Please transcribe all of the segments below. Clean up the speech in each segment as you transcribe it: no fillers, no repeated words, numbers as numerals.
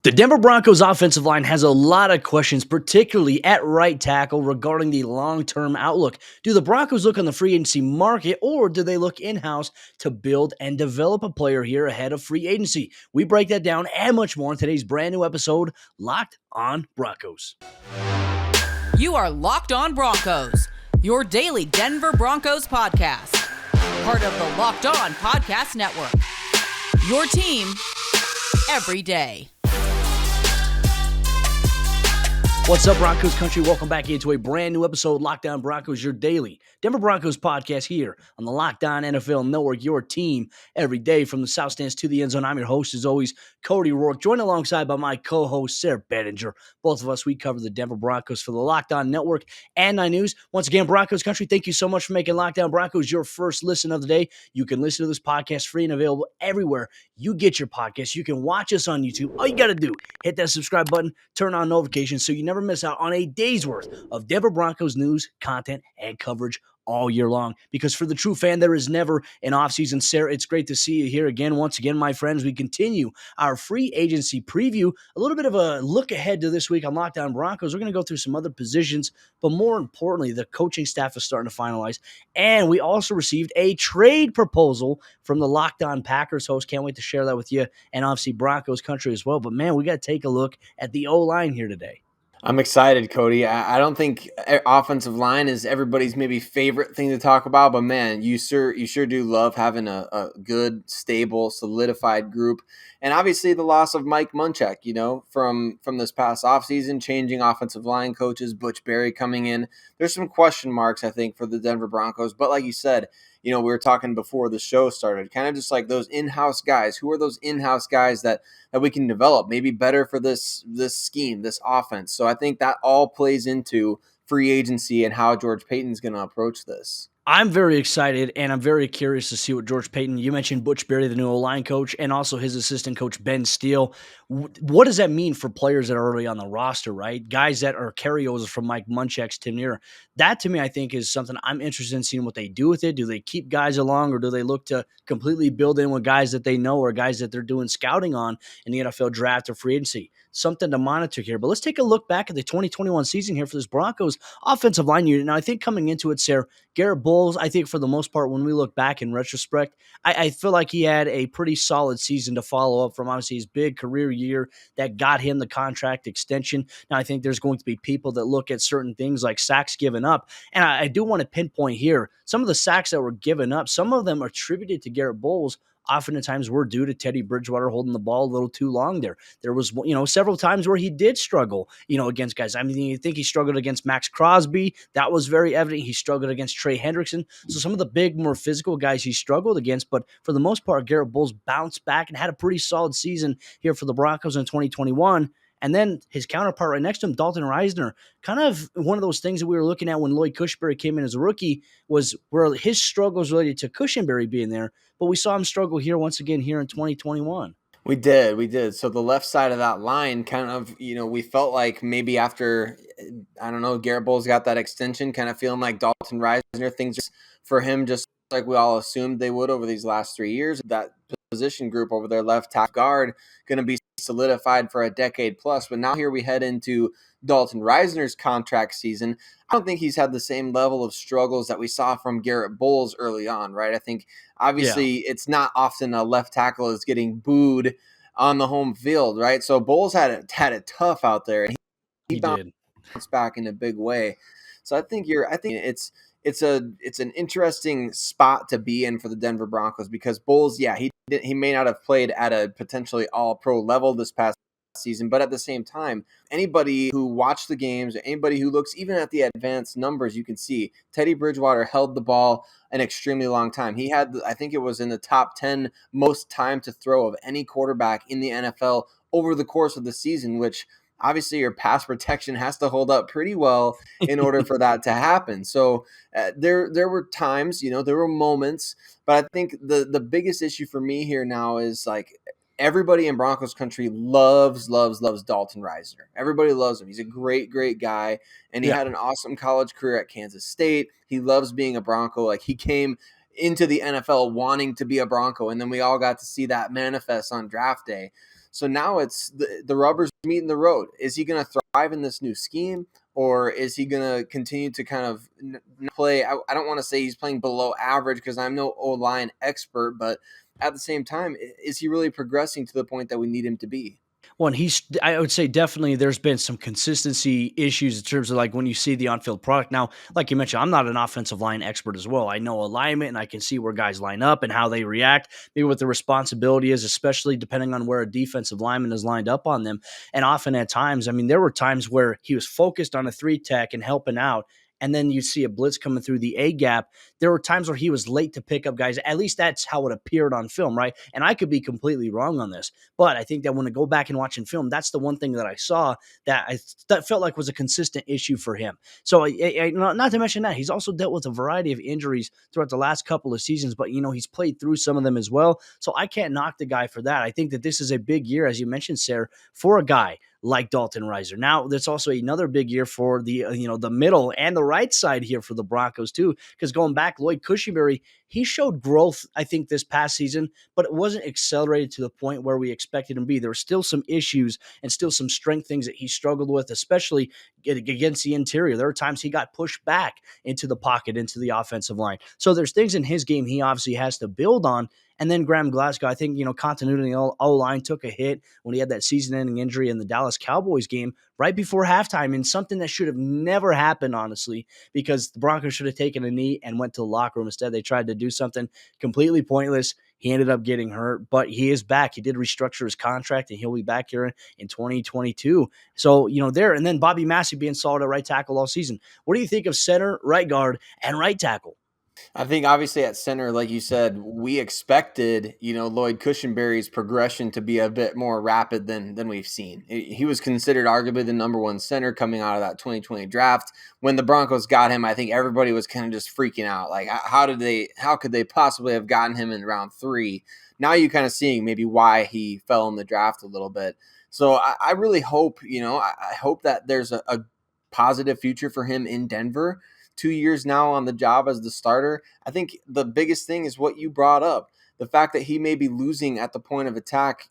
The Denver Broncos offensive line has a lot of questions, particularly at right tackle, regarding the long-term outlook. Do the Broncos look on the free agency market, or do they look in-house to build and develop a player here ahead of free agency? We break that down and much more in today's brand new episode, Locked on Broncos. You are Locked on Broncos, your daily Denver Broncos podcast. Part of the Locked on Podcast Network. Your team every day. What's up, Broncos country? Welcome back into a brand new episode, Locked on Broncos, your daily Denver Broncos podcast here on the Locked on NFL Network, your team every day from the South Stands to the end zone. I'm your host, as always, Cody Rourke, joined alongside by my co-host, Sarah Bettinger. Both of us, we cover the Denver Broncos for the Locked on Network and 9 News. Once again, Broncos country, thank you so much for making Locked on Broncos your first listen of the day. You can listen to this podcast free and available everywhere you get your podcasts. You can watch us on YouTube. All you got to do, hit that subscribe button, turn on notifications so you never miss out on a day's worth of Denver Broncos news, content, and coverage all year long. Because for the true fan, there is never an offseason. Sarah, it's great to see you here again. Once again, my friends, we continue our free agency preview. A little bit of a look ahead to this week on Locked on Broncos. We're going to go through some other positions, but more importantly, the coaching staff is starting to finalize. And we also received a trade proposal from the Locked on Packers host. Can't wait to share that with you, and obviously Broncos country as well. But man, we got to take a look at the O-line here today. I'm excited, Cody. I don't think offensive line is everybody's maybe favorite thing to talk about, but man, you sure do love having a good, stable, solidified group. And obviously the loss of Mike Munchak, from this past offseason, changing offensive line coaches, Butch Barry coming in. There's some question marks, I think, for the Denver Broncos. But like you said, we were talking before the show started, kind of just like those in-house guys. Who are those in-house guys that we can develop, maybe better for this scheme, this offense? So I think that all plays into free agency and how George Paton's going to approach this. I'm very excited, and I'm very curious to see what George Paton, you mentioned Butch Barry, the new O-line coach, and also his assistant coach, Ben Steele. What does that mean for players that are already on the roster, right? Guys that are carryovers from Mike Munchak's tenure. That, to me, I think is something I'm interested in seeing what they do with it. Do they keep guys along, or do they look to completely build in with guys that they know or guys that they're doing scouting on in the NFL draft or free agency? Something to monitor here. But let's take a look back at the 2021 season here for this Broncos offensive line unit. Now, I think coming into it, Sarah, Garrett Bowles, I think for the most part, when we look back in retrospect, I feel like he had a pretty solid season to follow up from obviously his big career year that got him the contract extension. Now, I think there's going to be people that look at certain things like sacks given up. And I do want to pinpoint here, some of the sacks that were given up, some of them are attributed to Garrett Bowles. Oftentimes were due to Teddy Bridgewater holding the ball a little too long there. There was, several times where he did struggle, against guys. I mean, you think he struggled against Max Crosby. That was very evident. He struggled against Trey Hendrickson. So some of the big, more physical guys he struggled against. But for the most part, Garrett Bowles bounced back and had a pretty solid season here for the Broncos in 2021. And then his counterpart right next to him, Dalton Risner, kind of one of those things that we were looking at when Lloyd Cushenberry came in as a rookie was where his struggles related to Cushenberry being there. But we saw him struggle here once again here in 2021. We did. So the left side of that line kind of, we felt like maybe after, I don't know, Garrett Bowles got that extension, kind of feeling like Dalton Risner, things just for him, just like we all assumed they would over these last 3 years. That position group over their left tackle guard going to be solidified for a decade plus. But now here we head into Dalton Risner's contract season. I don't think he's had the same level of struggles that we saw from Garrett Bowles early on, right? I think obviously It's not often a left tackle is getting booed on the home field, right? So Bowles had it tough out there, and he bounced back in a big way. So I think it's an interesting spot to be in for the Denver Broncos because Bowles, he may not have played at a potentially all-pro level this past season, but at the same time, anybody who watched the games, anybody who looks even at the advanced numbers, you can see Teddy Bridgewater held the ball an extremely long time. He had, I think it was in the top 10 most time to throw of any quarterback in the NFL over the course of the season, which obviously your pass protection has to hold up pretty well in order for that to happen. So there were times, there were moments, but I think the biggest issue for me here now is like everybody in Broncos country loves Dalton Risner. Everybody loves him. He's a great guy, and he had an awesome college career at Kansas State. He loves being a Bronco. Like he came into the NFL wanting to be a Bronco, and then we all got to see that manifest on draft day. So now it's the rubber's meeting the road. Is he going to thrive in this new scheme, or is he going to continue to kind of play? I don't want to say he's playing below average because I'm no O-line expert, but at the same time, is he really progressing to the point that we need him to be? Well, and I would say definitely there's been some consistency issues in terms of like when you see the on field product. Now, like you mentioned, I'm not an offensive line expert as well. I know alignment and I can see where guys line up and how they react, maybe what the responsibility is, especially depending on where a defensive lineman is lined up on them. And often at times, I mean, there were times where he was focused on a three tech and helping out. And then you see a blitz coming through the A gap. There were times where he was late to pick up guys. At least that's how it appeared on film, right? And I could be completely wrong on this. But I think that when I go back and watching film, that's the one thing that I saw that felt like was a consistent issue for him. So, not to mention that he's also dealt with a variety of injuries throughout the last couple of seasons, but he's played through some of them as well. So I can't knock the guy for that. I think that this is a big year, as you mentioned, Sarah, for a guy like Dalton Risner. Now, there's also another big year for the the middle and the right side here for the Broncos too, because going back, Lloyd Cushenberry, he showed growth, I think, this past season, but it wasn't accelerated to the point where we expected him to be. There were still some issues and still some strength things that he struggled with, especially against the interior. There were times he got pushed back into the pocket, into the offensive line. So there's things in his game he obviously has to build on. And then Graham Glasgow, I think, continuity in the O-line took a hit when he had that season-ending injury in the Dallas Cowboys game right before halftime, and something that should have never happened, honestly, because the Broncos should have taken a knee and went to the locker room. Instead, they tried to do something completely pointless. He ended up getting hurt, but he is back. He did restructure his contract, and he'll be back here in 2022. So, there. And then Bobby Massie being solid at right tackle all season. What do you think of center, right guard, and right tackle? I think obviously at center, like you said, we expected, Lloyd Cushenberry's progression to be a bit more rapid than we've seen. He was considered arguably the number one center coming out of that 2020 draft. When the Broncos got him, I think everybody was kind of just freaking out. Like, how could they possibly have gotten him in round 3? Now you're kind of seeing maybe why he fell in the draft a little bit. So I really hope, I hope that there's a positive future for him in Denver. 2 years now on the job as the starter. I think the biggest thing is what you brought up. The fact that he may be losing at the point of attack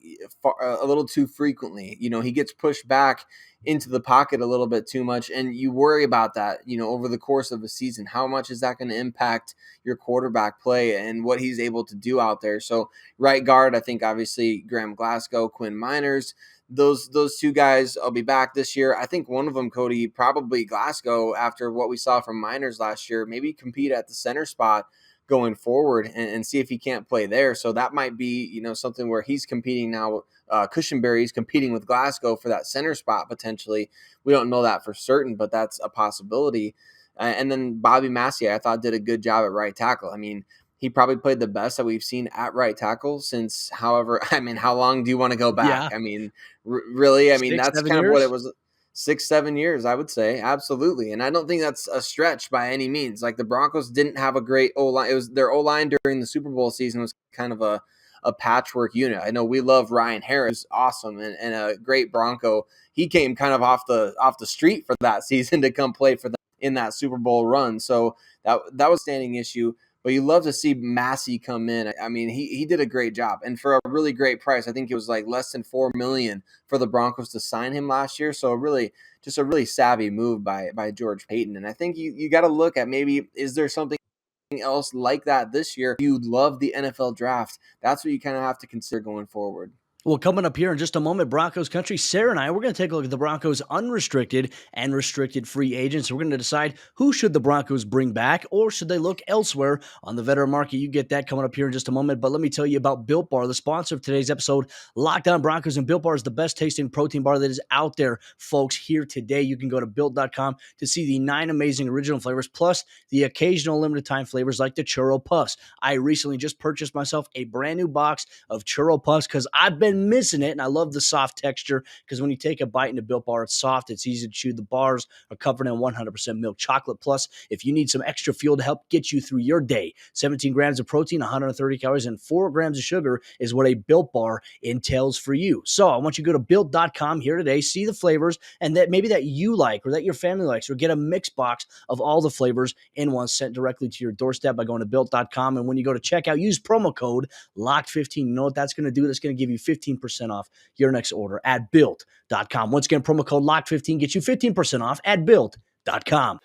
a little too frequently. He gets pushed back into the pocket a little bit too much, and you worry about that, over the course of a season. How much is that going to impact your quarterback play and what he's able to do out there? So right guard, I think obviously Graham Glasgow, Quinn Meinerz, those two guys will be back this year. I think one of them, Cody, probably Glasgow, after what we saw from Meinerz last year, maybe compete at the center spot going forward and see if he can't play there. So that might be, something where he's competing now. Cushenberry's competing with Glasgow for that center spot potentially. We don't know that for certain, but that's a possibility. And then Bobby Massie, I thought, did a good job at right tackle. I mean, he probably played the best that we've seen at right tackle since, how long do you want to go back? Yeah. I mean, really, Six, that's 7 kind of what it years? was. 6-7 years, I would say. Absolutely. And I don't think that's a stretch by any means. Like, the Broncos didn't have a great O-line. It was their O-line during the Super Bowl season was kind of a patchwork unit. I know we love Ryan Harris, awesome and a great Bronco. He came kind of off the street for that season to come play for them in that Super Bowl run. So that was a standing issue. But you love to see Massey come in. I mean, he did a great job. And for a really great price, I think it was like less than $4 million for the Broncos to sign him last year. So really, just a really savvy move by George Paton. And I think you got to look at maybe, is there something else like that this year? You love the NFL draft. That's what you kind of have to consider going forward. Well, coming up here in just a moment, Broncos country, Sarah and I, we're going to take a look at the Broncos unrestricted and restricted free agents. We're going to decide who should the Broncos bring back, or should they look elsewhere on the veteran market. You get that coming up here in just a moment. But let me tell you about Built Bar, the sponsor of today's episode. Locked On Broncos, and Built Bar is the best tasting protein bar that is out there, folks. Here today, you can go to built.com to see the 9 amazing original flavors, plus the occasional limited time flavors like the Churro Puffs. I recently just purchased myself a brand new box of Churro Puffs because I've been missing it, and I love the soft texture because when you take a bite in a Built Bar, it's soft, it's easy to chew. The bars are covered in 100% milk chocolate. Plus, if you need some extra fuel to help get you through your day, 17 grams of protein, 130 calories, and 4 grams of sugar is what a Built Bar entails for you. So I want you to go to built.com here today, see the flavors and that maybe that you like or that your family likes, or get a mix box of all the flavors in one, sent directly to your doorstep by going to built.com. And when you go to checkout, use promo code LOCKED15. You know what that's going to do? That's going to give you 15% off your next order at built.com. Once again, promo code LOCKED15 gets you 15% off at built.com.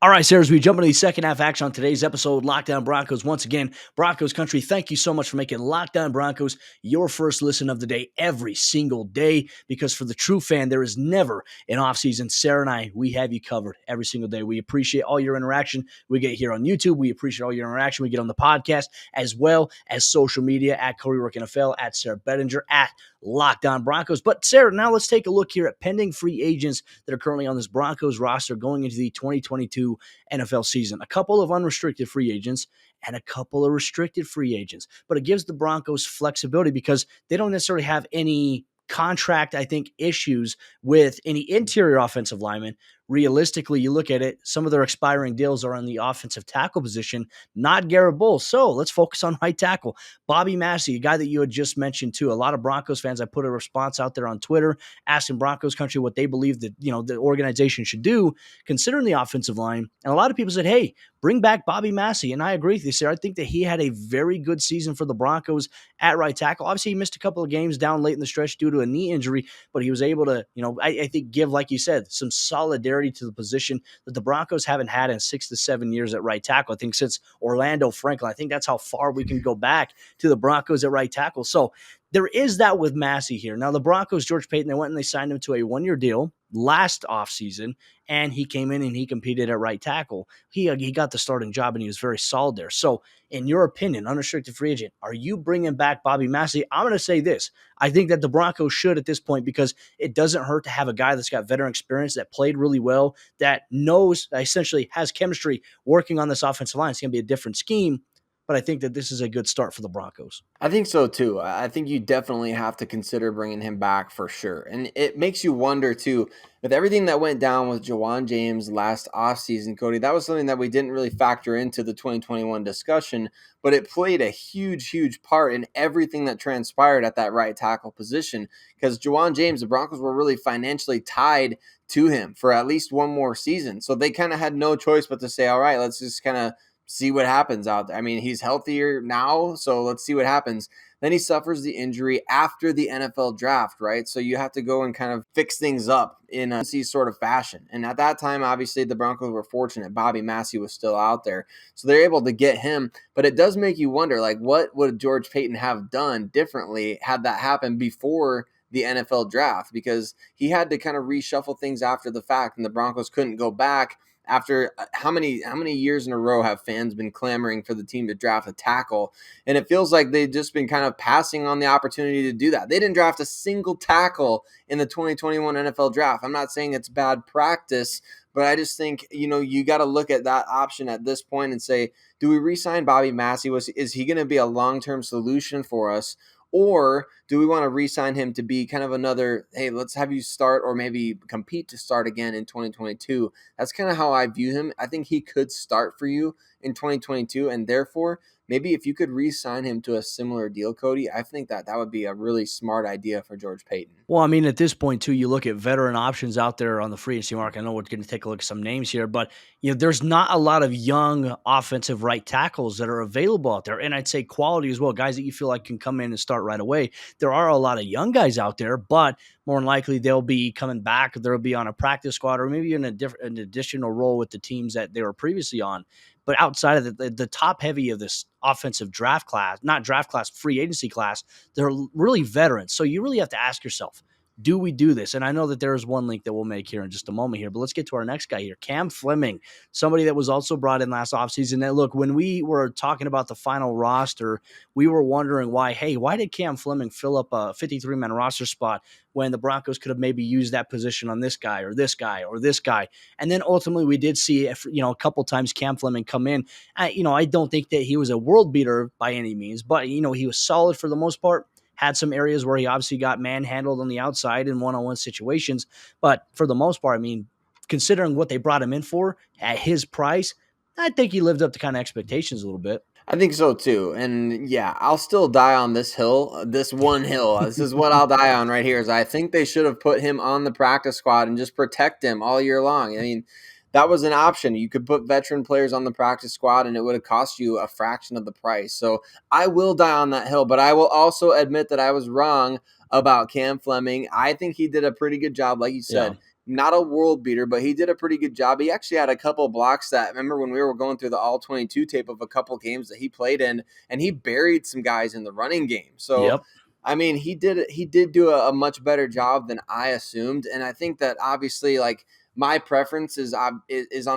All right, Sarah, as we jump into the second half action on today's episode, Lockdown Broncos. Once again, Broncos country, thank you so much for making Lockdown Broncos your first listen of the day every single day, because for the true fan, there is never an offseason. Sarah and I, we have you covered every single day. We appreciate all your interaction we get here on YouTube. We appreciate all your interaction we get on the podcast, as well as social media at Cody Rourke NFL, at Sarah Bettinger, at Lockdown Broncos. But Sarah, now let's take a look here at pending free agents that are currently on this Broncos roster going into the 2022 NFL season. A couple of unrestricted free agents and a couple of restricted free agents. But it gives the Broncos flexibility because they don't necessarily have any contract, I think, issues with any interior offensive linemen. Realistically, you look at it, some of their expiring deals are on the offensive tackle position, not Garrett Bowles. So let's focus on right tackle. Bobby Massie, a guy that you had just mentioned too. A lot of Broncos fans, I put a response out there on Twitter asking Broncos country what they believe that, the organization should do considering the offensive line. And a lot of people said, hey, bring back Bobby Massie. And I agree with you, sir. I think that he had a very good season for the Broncos at right tackle. Obviously, he missed a couple of games down late in the stretch due to a knee injury, but he was able to, I think give, like you said, some solidarity to the position that the Broncos haven't had in 6 to 7 years at right tackle. I think since Orlando Franklin, I think that's how far we can go back to the Broncos at right tackle. So there is that with Massey here. Now, the Broncos, George Paton, they went and they signed him to a 1-year deal last offseason, and he came in and he competed at right tackle. He got the starting job, and he was very solid there. So, in your opinion, unrestricted free agent, are you bringing back Bobby Massey? I'm going to say this. I think that the Broncos should at this point, because it doesn't hurt to have a guy that's got veteran experience, that played really well, that knows, essentially has chemistry working on this offensive line. It's going to be a different scheme, but I think that this is a good start for the Broncos. I think so too. I think you definitely have to consider bringing him back for sure. And it makes you wonder too, with everything that went down with Juwan James last offseason, Cody, that was something that we didn't really factor into the 2021 discussion, but it played a huge, huge part in everything that transpired at that right tackle position, because Juwan James, the Broncos were really financially tied to him for at least one more season. So they kind of had no choice but to say, all right, let's just kind of see what happens out there. I mean, he's healthier now, so let's see what happens. Then he suffers the injury after the NFL draft, right? So you have to go and kind of fix things up in a sort of fashion. And at that time, obviously, the Broncos were fortunate. Bobby Massie was still out there. So they're able to get him. But it does make you wonder, like, what would George Paton have done differently had that happened before the NFL draft? Because he had to kind of reshuffle things after the fact, and the Broncos couldn't go back. After how many years in a row have fans been clamoring for the team to draft a tackle? And it feels like they've just been kind of passing on the opportunity to do that. They didn't draft a single tackle in the 2021 NFL draft. I'm not saying it's bad practice, but I just think, you got to look at that option at this point and say, do we re-sign Bobby Massie? Is he going to be a long-term solution for us? Or do we want to re-sign him to be kind of another, hey, let's have you start or maybe compete to start again in 2022? That's kind of how I view him. I think he could start for you in 2022, and therefore, maybe if you could re-sign him to a similar deal, Cody, I think that would be a really smart idea for George Paton. Well, I mean, at this point, too, you look at veteran options out there on the free agency market. I know we're going to take a look at some names here, but there's not a lot of young offensive right tackles that are available out there. And I'd say quality as well, guys that you feel like can come in and start right away. There are a lot of young guys out there, but more than likely they'll be coming back. They'll be on a practice squad or maybe in an additional role with the teams that they were previously on. But outside of the top heavy of this offensive draft class, not draft class, free agency class, they're really veterans. So you really have to ask yourself, do we do this? And I know that there is one link that we'll make here in just a moment here, but let's get to our next guy here, Cam Fleming, somebody that was also brought in last offseason. And look, when we were talking about the final roster, we were wondering why did Cam Fleming fill up a 53-man roster spot when the Broncos could have maybe used that position on this guy or this guy or this guy? And then ultimately we did see, a couple times Cam Fleming come in. I don't think that he was a world beater by any means, but, he was solid for the most part. Had some areas where he obviously got manhandled on the outside in one-on-one situations. But for the most part, considering what they brought him in for at his price, I think he lived up to kind of expectations a little bit. I think so too. And yeah, I'll still die on this hill, this one hill. This is what I'll die on right here, is I think they should have put him on the practice squad and just protect him all year long. that was an option. You could put veteran players on the practice squad and it would have cost you a fraction of the price. So I will die on that hill, but I will also admit that I was wrong about Cam Fleming. I think he did a pretty good job, like you Yeah. said. Not a world beater, but he did a pretty good job. He actually had a couple blocks that, remember when we were going through the all 22 tape of a couple games that he played in, and he buried some guys in the running game. So, Yep. I mean, he did do a much better job than I assumed. And I think that obviously, like, my preference is on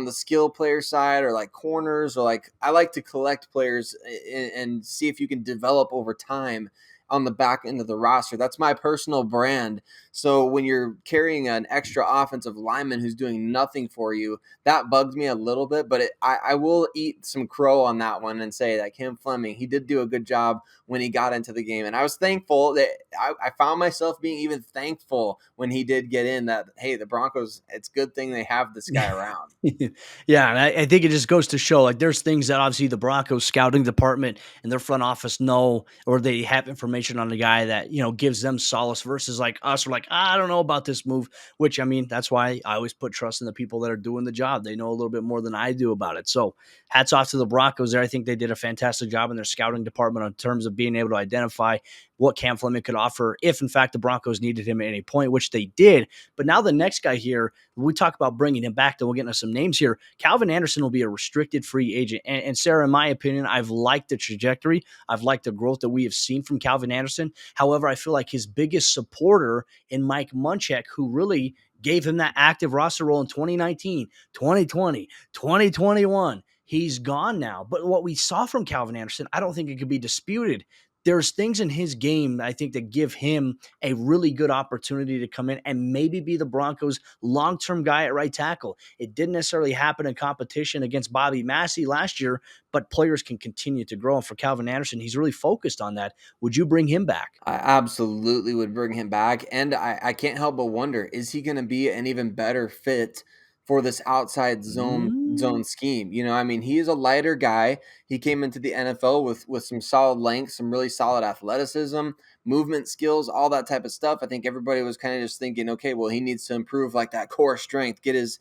the skill player side, or like corners, or like I like to collect players and see if you can develop over time on the back end of the roster. That's my personal brand. So when you're carrying an extra offensive lineman who's doing nothing for you, that bugs me a little bit, but I will eat some crow on that one and say that Cam Fleming, he did do a good job when he got into the game. And I was thankful that I found myself being even thankful when he did get in, that, hey, the Broncos, it's a good thing they have this guy around. Yeah, and I think it just goes to show, like, there's things that obviously the Broncos scouting department and their front office know, or they have information on the guy that, gives them solace, versus like us, we're like, I don't know about this move, which, I mean, that's why I always put trust in the people that are doing the job. They know a little bit more than I do about it. So hats off to the Broncos there. I think they did a fantastic job in their scouting department in terms of being able to identify what Cam Fleming could offer if, in fact, the Broncos needed him at any point, which they did. But now the next guy here, we talk about bringing him back, then we'll get into some names here. Calvin Anderson will be a restricted free agent. And Sarah, in my opinion, I've liked the trajectory. I've liked the growth that we have seen from Calvin Anderson. However, I feel like his biggest supporter in Mike Munchak, who really gave him that active roster role in 2019, 2020, 2021. He's gone now. But what we saw from Calvin Anderson, I don't think it could be disputed. There's things in his game, I think, that give him a really good opportunity to come in and maybe be the Broncos' long-term guy at right tackle. It didn't necessarily happen in competition against Bobby Massie last year, but players can continue to grow. And for Calvin Anderson, he's really focused on that. Would you bring him back? I absolutely would bring him back. And I can't help but wonder, is he going to be an even better fit for this outside zone scheme? I mean, he is a lighter guy. He came into the NFL with some solid length, some really solid athleticism, movement skills, all that type of stuff. I think everybody was kind of just thinking, okay, well, he needs to improve like that core strength, get his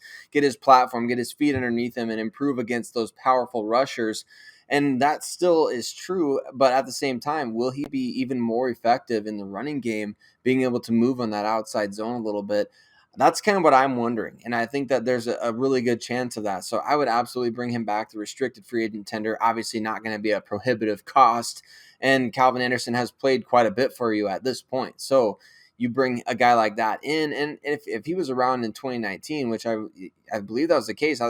platform, get his feet underneath him, and improve against those powerful rushers. And that still is true, but at the same time, will he be even more effective in the running game, being able to move on that outside zone a little bit? That's kind of what I'm wondering. And I think that there's a really good chance of that. So I would absolutely bring him back. The restricted free agent tender, obviously not going to be a prohibitive cost. And Calvin Anderson has played quite a bit for you at this point. So you bring a guy like that in. And if he was around in 2019, which I believe that was the case,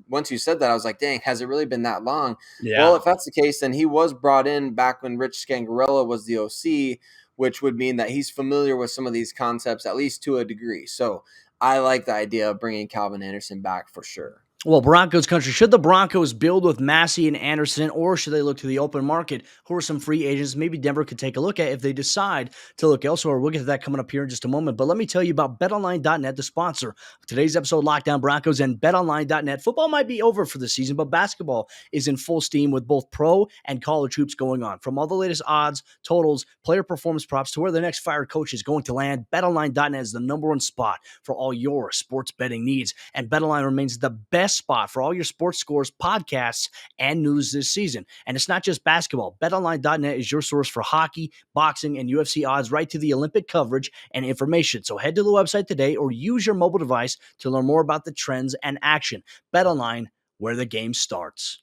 once you said that, I was like, dang, has it really been that long? Yeah. Well, if that's the case, then he was brought in back when Rich Scangarella was the OC, which would mean that he's familiar with some of these concepts, at least to a degree. So I like the idea of bringing Calvin Anderson back for sure. Well, Broncos country, should the Broncos build with Massey and Anderson, or should they look to the open market? Who are some free agents maybe Denver could take a look at if they decide to look elsewhere? We'll get to that coming up here in just a moment. But let me tell you about BetOnline.net, the sponsor of today's episode, Lockdown Broncos, and BetOnline.net. Football might be over for the season, but basketball is in full steam with both pro and college hoops going on. From all the latest odds, totals, player performance props, to where the next fired coach is going to land, BetOnline.net is the number one spot for all your sports betting needs. And BetOnline remains the best spot for all your sports scores, podcasts, and news this season. And it's not just basketball. BetOnline.net is your source for hockey, boxing, and UFC odds, right to the Olympic coverage and information. So head to the website today or use your mobile device to learn more about the trends and action. BetOnline, where the game starts.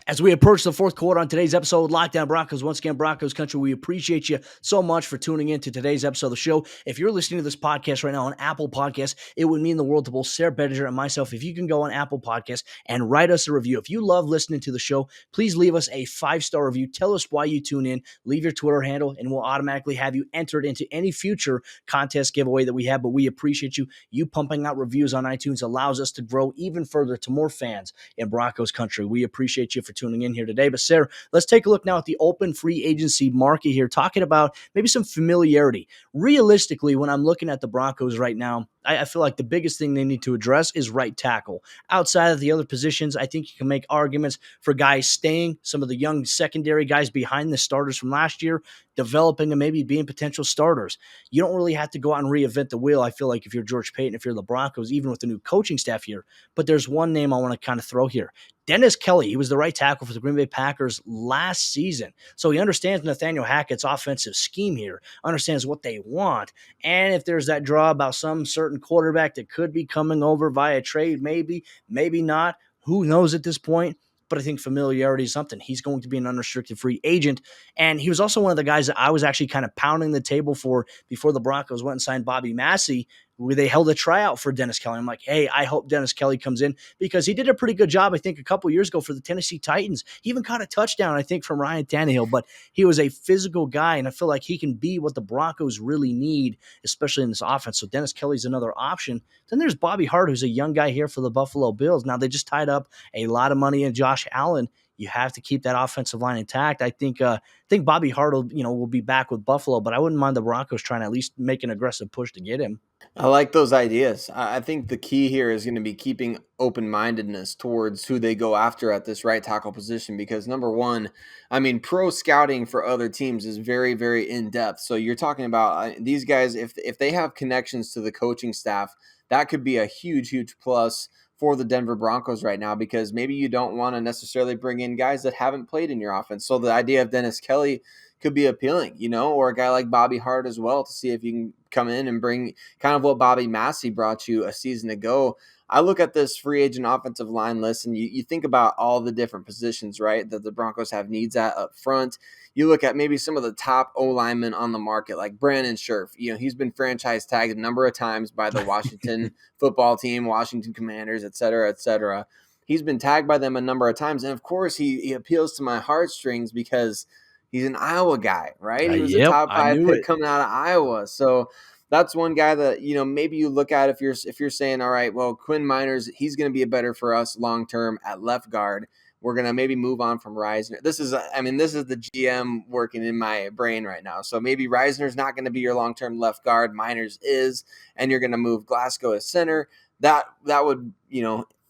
As we approach the fourth quarter on today's episode of Lockdown Broncos, once again, Broncos country, we appreciate you so much for tuning in to today's episode of the show. If you're listening to this podcast right now on Apple Podcasts, it would mean the world to both Sarah Bedinger and myself if you can go on Apple Podcasts and write us a review. If you love listening to the show, please leave us a 5-star review. Tell us why you tune in. Leave your Twitter handle, and we'll automatically have you entered into any future contest giveaway that we have. But we appreciate you. You pumping out reviews on iTunes allows us to grow even further to more fans in Broncos country. We appreciate you for tuning in here today. But Sarah, let's take a look now at the open free agency market here, talking about maybe some familiarity. Realistically, when I'm looking at the Broncos right now, I feel like the biggest thing they need to address is right tackle. Outside of the other positions, I think you can make arguments for guys staying, some of the young secondary guys behind the starters from last year, developing and maybe being potential starters. You don't really have to go out and reinvent the wheel, I feel like, if you're George Paton, if you're the Broncos, even with the new coaching staff here. But there's one name I want to kind of throw here. Dennis Kelly, he was the right tackle for the Green Bay Packers last season. So he understands Nathaniel Hackett's offensive scheme here, understands what they want. And if there's that draw about some certain quarterback that could be coming over via trade, maybe not. Who knows at this point? But I think familiarity is something. He's going to be an unrestricted free agent. And he was also one of the guys that I was actually kind of pounding the table for before the Broncos went and signed Bobby Massie, where they held a tryout for Dennis Kelly. I'm like, hey, I hope Dennis Kelly comes in because he did a pretty good job, I think, a couple years ago for the Tennessee Titans. He even caught a touchdown, I think, from Ryan Tannehill, but he was a physical guy, and I feel like he can be what the Broncos really need, especially in this offense. So Dennis Kelly's another option. Then there's Bobby Hart, who's a young guy here for the Buffalo Bills. Now, they just tied up a lot of money in Josh Allen. You have to keep that offensive line intact. I think Bobby Hart will be back with Buffalo, but I wouldn't mind the Broncos trying to at least make an aggressive push to get him. I like those ideas. I think the key here is going to be keeping open-mindedness towards who they go after at this right tackle position because, number one, I mean, pro scouting for other teams is very, very in-depth. So you're talking about these guys, if they have connections to the coaching staff, that could be a huge, huge plus for the Denver Broncos right now because maybe you don't want to necessarily bring in guys that haven't played in your offense. So the idea of Dennis Kelly could be appealing, or a guy like Bobby Hart as well to see if you can come in and bring kind of what Bobby Massie brought you a season ago. I look at this free agent offensive line list and you think about all the different positions, right, that the Broncos have needs at up front. You look at maybe some of the top O-linemen on the market, like Brandon Scherf. He's been franchise tagged a number of times by the Washington football team, Washington Commanders, et cetera, et cetera. He's been tagged by them a number of times. And, of course, he appeals to my heartstrings because he's an Iowa guy, right? He was a top 5 pick coming out of Iowa. So that's one guy that, maybe you look at if you're saying, all right, well, Quinn Meinerz, he's going to be better for us long-term at left guard. We're going to maybe move on from Risner. This is the GM working in my brain right now. So maybe Risner's not going to be your long-term left guard. Meinerz is, and you're going to move Glasgow as center. That would,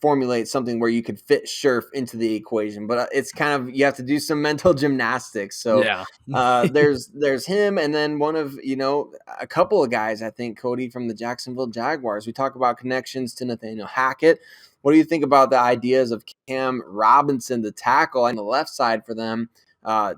formulate something where you could fit Scherf into the equation, but it's kind of, you have to do some mental gymnastics. So yeah. there's him. And then one of, a couple of guys, I think, Cody, from the Jacksonville Jaguars. We talk about connections to Nathaniel Hackett. What do you think about the ideas of Cam Robinson, the tackle on the left side for them?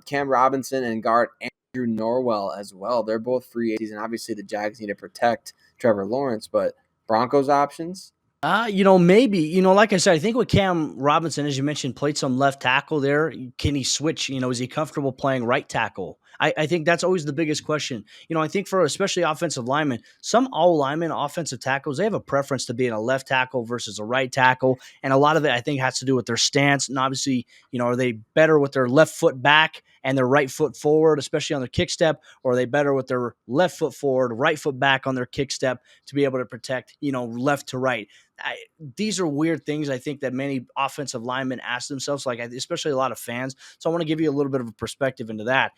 Cam Robinson and guard Andrew Norwell as well. They're both free agents, and obviously the Jags need to protect Trevor Lawrence, but Broncos options? Maybe, like I said, I think with Cam Robinson, as you mentioned, played some left tackle there. Can he switch? Is he comfortable playing right tackle? I think that's always the biggest question. I think for especially offensive linemen, some all linemen, offensive tackles, they have a preference to being a left tackle versus a right tackle. And a lot of it, I think, has to do with their stance. And obviously, are they better with their left foot back and their right foot forward, especially on their kick step, or are they better with their left foot forward, right foot back on their kick step to be able to protect, left to right? These are weird things, I think, that many offensive linemen ask themselves, like especially a lot of fans. So I want to give you a little bit of a perspective into that.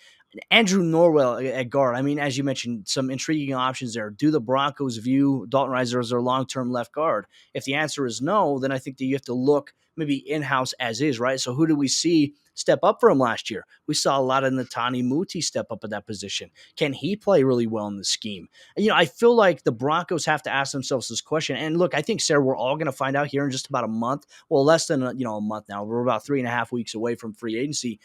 Andrew Norwell at guard, as you mentioned, some intriguing options there. Do the Broncos view Dalton Risner as their long-term left guard? If the answer is no, then I think that you have to look maybe in-house as is, right? So who do we see step up for him last year? We saw a lot of Netane Muti step up at that position. Can he play really well in the scheme? I feel like the Broncos have to ask themselves this question. And look, I think, Sarah, we're all going to find out here in just about a month. Well, less than a month now. We're about 3.5 weeks away from free agency.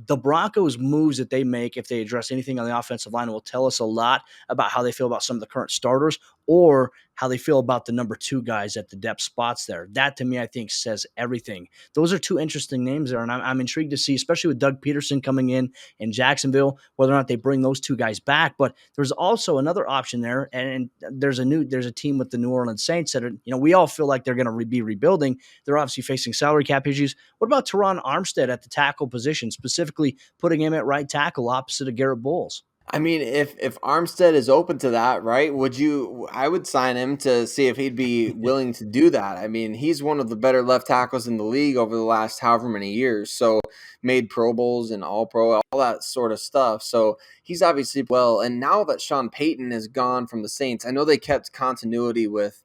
The Broncos' moves that they make, if they address anything on the offensive line, will tell us a lot about how they feel about some of the current starters or how they feel about the number 2 guys at the depth spots there. That, to me, I think says everything. Those are 2 interesting names there, and I'm intrigued to see, especially with Doug Peterson coming in Jacksonville, whether or not they bring those 2 guys back. But there's also another option there, and there's a team with the New Orleans Saints that are, we all feel like they're going to be rebuilding. They're obviously facing salary cap issues. What about Tehran Armstead at the tackle position, specifically putting him at right tackle opposite of Garrett Bowles? I mean, if Armstead is open to that, right? I would sign him to see if he'd be willing to do that. I mean, he's one of the better left tackles in the league over the last however many years. So made Pro Bowls and All Pro, all that sort of stuff. So he's obviously well. And now that Sean Payton is gone from the Saints, I know they kept continuity with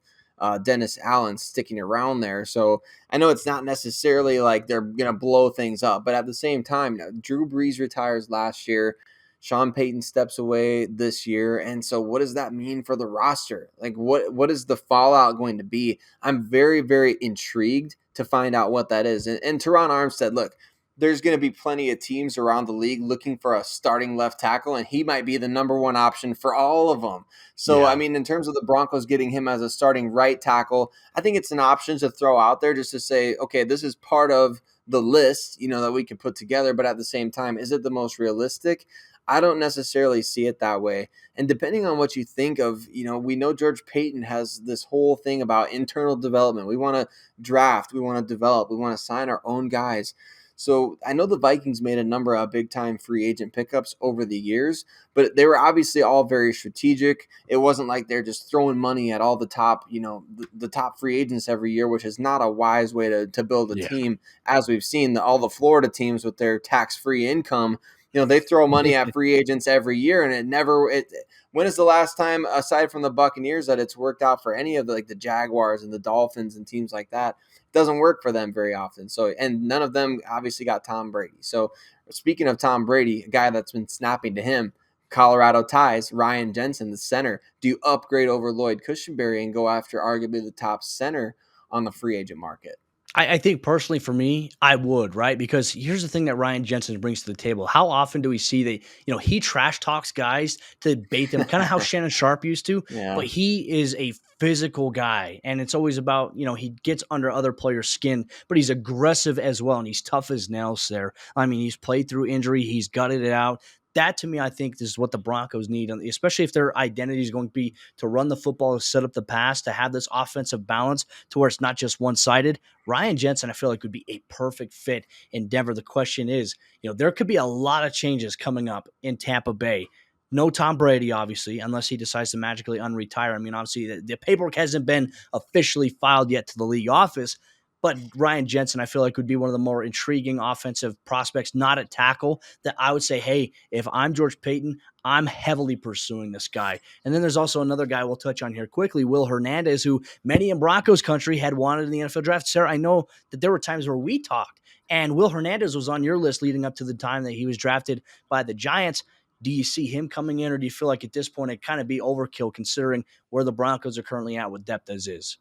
Dennis Allen sticking around there. So I know it's not necessarily like they're going to blow things up, but at the same time, Drew Brees retires last year. Sean Payton steps away this year. And so what does that mean for the roster? Like what is the fallout going to be? I'm very, very intrigued to find out what that is. And Tehran Armstead, look, there's going to be plenty of teams around the league looking for a starting left tackle, and he might be the number one option for all of them. So, I Yeah. mean, in terms of the Broncos getting him as a starting right tackle, I think it's an option to throw out there just to say, okay, this is part of the list, that we could put together. But at the same time, is it the most realistic? I don't necessarily see it that way. And depending on what you think of, we know George Payton has this whole thing about internal development. We want to draft, we want to develop, we want to sign our own guys. So I know the Vikings made a number of big time free agent pickups over the years, but they were obviously all very strategic. It wasn't like they're just throwing money at all the top, the top free agents every year, which is not a wise way to build a Yeah. team. As we've seen, all the Florida teams with their tax-free income, they throw money at free agents every year, and when is the last time, aside from the Buccaneers, that it's worked out for any of the Jaguars and the Dolphins and teams like that? It doesn't work for them very often. So, and none of them obviously got Tom Brady. So speaking of Tom Brady, a guy that's been snapping to him, Colorado ties, Ryan Jensen, the center. Do you upgrade over Lloyd Cushenberry and go after arguably the top center on the free agent market? I think personally for me, I would, right? Because here's the thing that Ryan Jensen brings to the table. How often do we see that, he trash talks guys to bait them, kind of how Shannon Sharp used to, Yeah. but he is a physical guy. And it's always about, he gets under other players' skin, but he's aggressive as well. And he's tough as nails there. I mean, he's played through injury. He's gutted it out. That to me, I think this is what the Broncos need, especially if their identity is going to be to run the football, to set up the pass, to have this offensive balance to where it's not just one-sided. Ryan Jensen, I feel like, would be a perfect fit in Denver. The question is, there could be a lot of changes coming up in Tampa Bay. No Tom Brady, obviously, unless he decides to magically unretire. I mean, obviously, the paperwork hasn't been officially filed yet to the league office. But Ryan Jensen, I feel like, would be one of the more intriguing offensive prospects, not at tackle, that I would say, hey, if I'm George Payton, I'm heavily pursuing this guy. And then there's also another guy we'll touch on here quickly, Will Hernandez, who many in Broncos country had wanted in the NFL draft. Sarah, I know that there were times where we talked, and Will Hernandez was on your list leading up to the time that he was drafted by the Giants. Do you see him coming in, or do you feel like at this point it kind of be overkill considering where the Broncos are currently at with depth as is?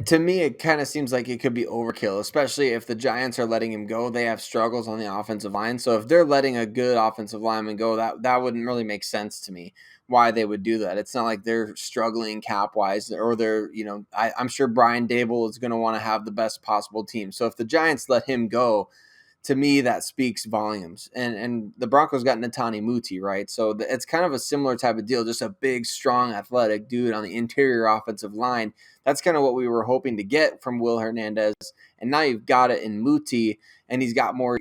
To me, it kind of seems like it could be overkill, especially if the Giants are letting him go. They have struggles on the offensive line. So if they're letting a good offensive lineman go, that wouldn't really make sense to me why they would do that. It's not like they're struggling cap-wise, or they're, I'm sure Brian Dable is going to want to have the best possible team. So if the Giants let him go, to me, that speaks volumes. And the Broncos got Netane Muti, right? So it's kind of a similar type of deal, just a big, strong, athletic dude on the interior offensive line. That's kind of what we were hoping to get from Will Hernandez. And now you've got it in Muti, and he's got more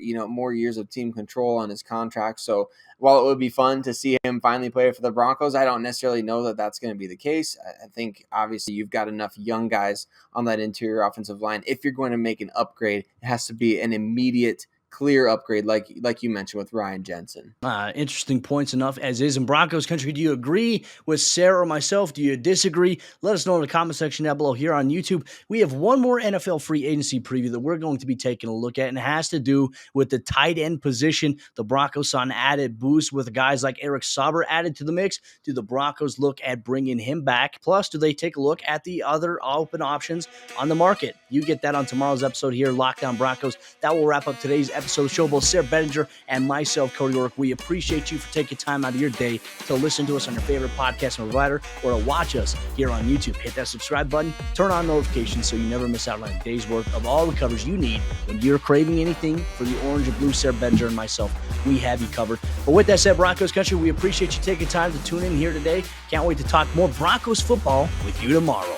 years of team control on his contract. So while it would be fun to see him finally play for the Broncos, I don't necessarily know that that's going to be the case. I think obviously you've got enough young guys on that interior offensive line. If you're going to make an upgrade, it has to be an immediate, clear upgrade, like you mentioned with Ryan Jensen. Interesting points enough as is in Broncos country. Do you agree with Sarah or myself? Do you disagree? Let us know in the comment section down below here on YouTube. We have one more NFL free agency preview that we're going to be taking a look at, and it has to do with the tight end position. The Broncos saw an added boost with guys like Eric Sauber added to the mix. Do the Broncos look at bringing him back? Plus, do they take a look at the other open options on the market? You get that on tomorrow's episode here, Locked On Broncos. That will wrap up today's episode. Show both Sarah Bettinger and myself, Cody Ork. We appreciate you for taking time out of your day to listen to us on your favorite podcast provider or to watch us here on YouTube. Hit that subscribe button, turn on notifications so you never miss out on a day's worth of all the coverage you need when you're craving anything for the orange and blue. Sarah Bettinger and myself, we have you covered. But with that said, Broncos country, we appreciate you taking time to tune in here today. Can't wait to talk more Broncos football with you tomorrow.